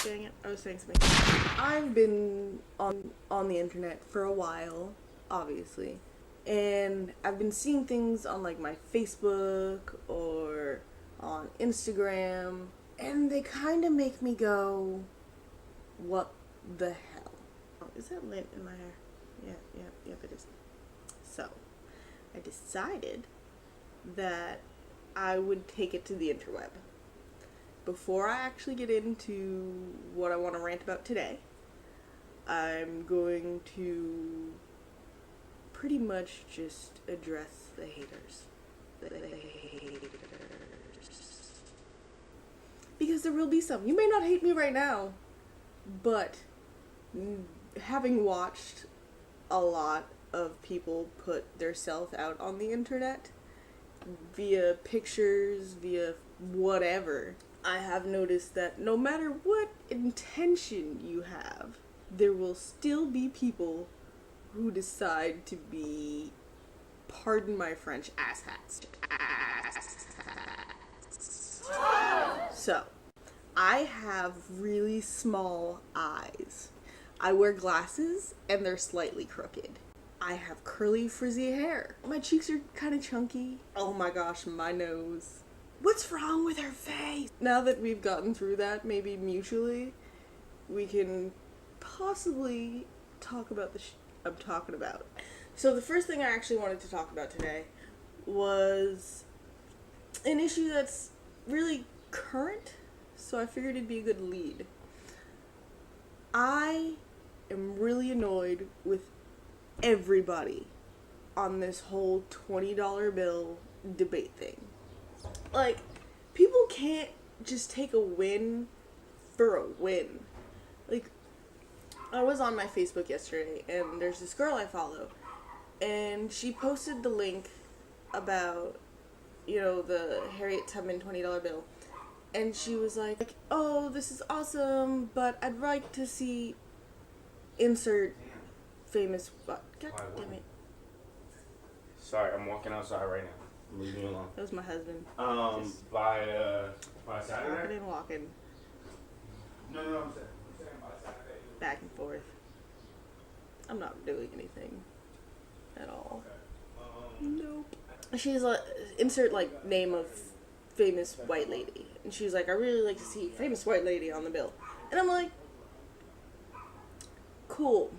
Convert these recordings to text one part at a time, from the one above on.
Dang it, I was saying something. I've been on the internet for a while, obviously. And I've been seeing things on like my Facebook or on Instagram, and they kind of make me go, what the hell? Oh, is that lint in my hair? Yep, it is. So, I decided that I would take it to the interweb. Before I actually get into what I want to rant about today, I'm going to pretty much just address the haters. Because there will be some. You may not hate me right now, but having watched a lot of people put their self out on the internet via pictures, via whatever, I have noticed that no matter what intention you have, there will still be people who decide to be, pardon my French, asshats. So, I have really small eyes. I wear glasses and they're slightly crooked. I have curly, frizzy hair. My cheeks are kind of chunky. Oh my gosh, my nose. What's wrong with her face? Now that we've gotten through that, maybe mutually, we can possibly talk about the I'm talking about. So the first thing I actually wanted to talk about today was an issue that's really current, so I figured it'd be a good lead. I am really annoyed with everybody on this whole $20 bill debate thing. Like, people can't just take a win for a win. Like, I was on my Facebook yesterday, and there's this girl I follow, and she posted the link about, the Harriet Tubman $20 bill, and she was like, oh, this is awesome, but I'd like to see insert famous, God damn it. Sorry, I'm walking outside right now. Leave me alone. That was my husband. By Saturday? Walking. No, I'm saying by Saturday. Back and forth. I'm not doing anything at all. Okay. Nope. She's like, insert like name of famous white lady, and she's like, I really like to see famous white lady on the bill, and I'm like, cool.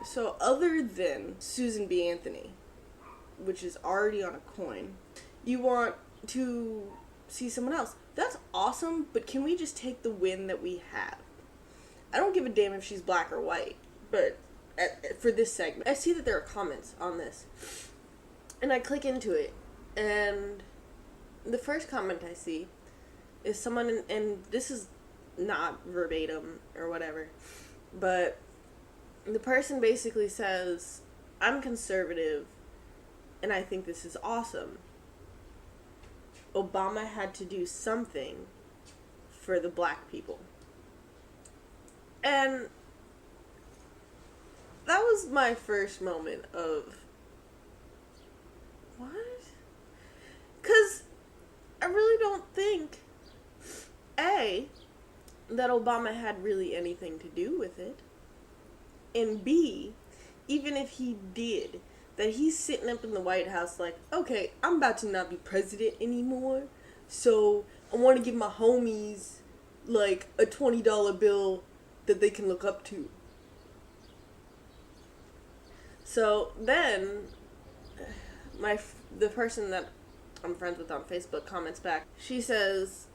So other than Susan B. Anthony, which is already on a coin, you want to see someone else. That's awesome, but can we just take the win that we have? I don't give a damn if she's black or white, but for this segment, I see that there are comments on this, and I click into it, and the first comment I see is someone, and this is not verbatim or whatever, but the person basically says, I'm conservative, and I think this is awesome. Obama had to do something for the black people. And that was my first moment of, what? Because I really don't think, A, that Obama had really anything to do with it. And B, even if he did, that he's sitting up in the White House like, okay, I'm about to not be president anymore, so I want to give my homies, like, a $20 bill that they can look up to. So then, the person that I'm friends with on Facebook comments back. She says,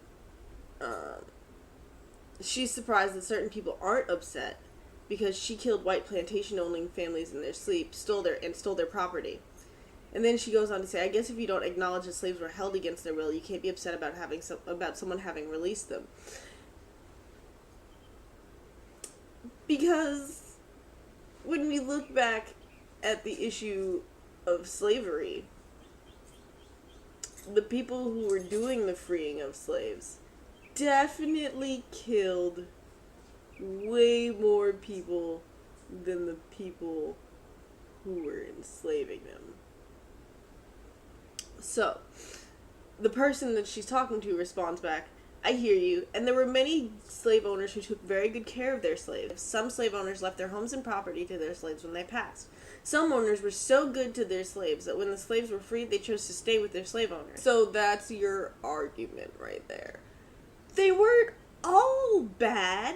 she's surprised that certain people aren't upset because she killed white plantation-owning families in their sleep, stole their property. And then she goes on to say, I guess if you don't acknowledge that slaves were held against their will, you can't be upset about about someone having released them. Because when we look back at the issue of slavery, the people who were doing the freeing of slaves definitely killed way more people than the people who were enslaving them. So, the person that she's talking to responds back, I hear you. And there were many slave owners who took very good care of their slaves. Some slave owners left their homes and property to their slaves when they passed. Some owners were so good to their slaves that when the slaves were freed, they chose to stay with their slave owners. So that's your argument right there. They weren't all bad.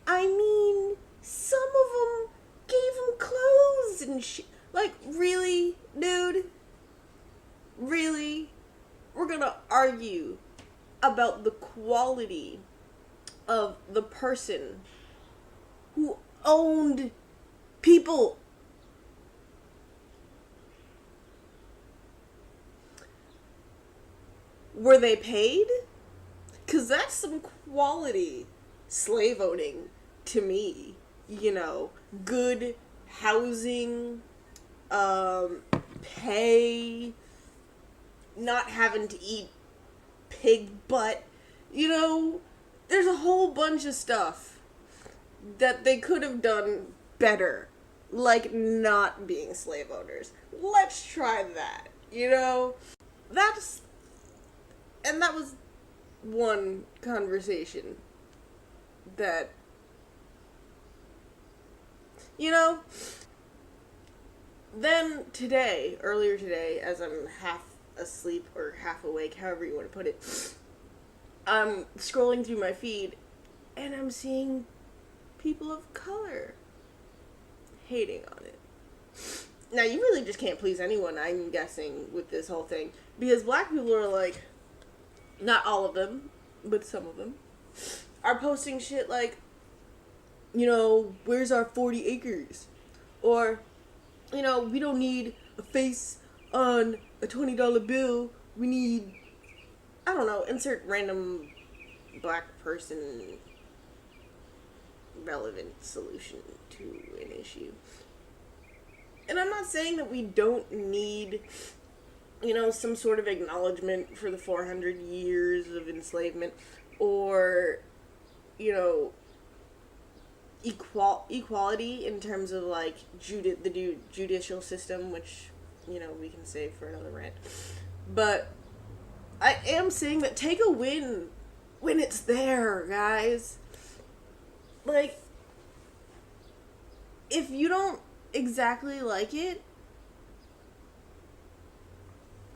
I mean, some of them gave them clothes and shit. Like, really, dude? Really? We're gonna argue about the quality of the person who owned people. Were they paid? Because that's some quality slave owning to me. You know, good housing, pay, not having to eat pig butt. You know, there's a whole bunch of stuff that they could have done better. Like not being slave owners. Let's try that. You know? That was one conversation that, you know, then earlier today, as I'm half asleep or half awake, however you want to put it, I'm scrolling through my feed and I'm seeing people of color hating on it. Now, you really just can't please anyone, I'm guessing, with this whole thing. Because black people are like, not all of them, but some of them, are posting shit like, you know, where's our 40 acres? Or, you know, we don't need a face on a $20 bill. We need, I don't know, insert random black person relevant solution to an issue. And I'm not saying that we don't need, you know, some sort of acknowledgement for the 400 years of enslavement, or, you know, equality in terms of, like, the judicial system, which, you know, we can save for another rant. But I am saying that take a win when it's there, guys. Like, if you don't exactly like it,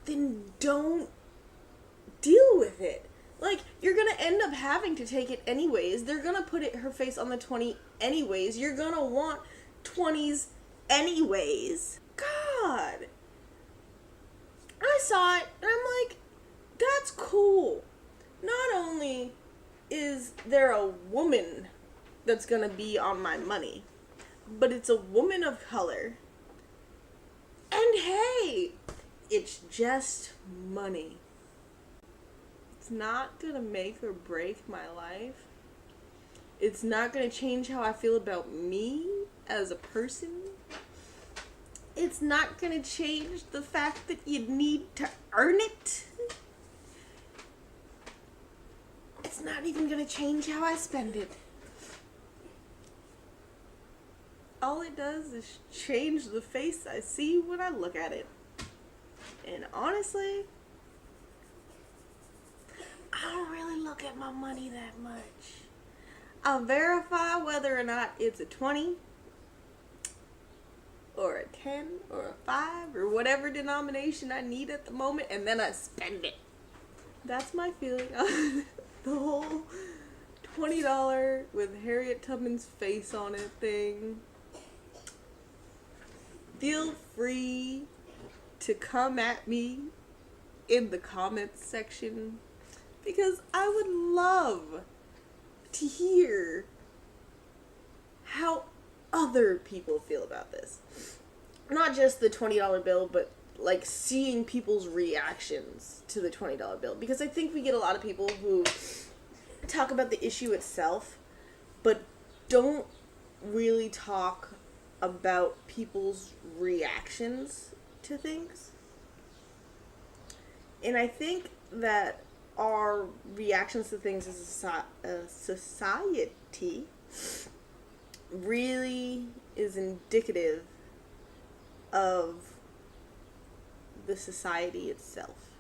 then don't deal with it. Like, you're gonna end up having to take it anyways. They're gonna put her face on the 20 anyways. You're gonna want 20's anyways. God. I saw it and I'm like, that's cool. Not only is there a woman that's gonna be on my money, but it's a woman of color. And hey, it's just money. It's not gonna make or break my life. It's not gonna change how I feel about me as a person. It's not gonna change the fact that you need to earn it. It's not even gonna change how I spend it. All it does is change the face I see when I look at it. And honestly, I don't really look at my money that much. I'll verify whether or not it's a 20 or a 10 or a 5 or whatever denomination I need at the moment, and then I spend it. That's my feeling on the whole $20 with Harriet Tubman's face on it thing. Feel free to come at me in the comments section, because I would love to hear how other people feel about this. Not just the $20 bill, but like seeing people's reactions to the $20 bill. Because I think we get a lot of people who talk about the issue itself, but don't really talk about people's reactions to things. And I think that our reactions to things as a society really is indicative of the society itself.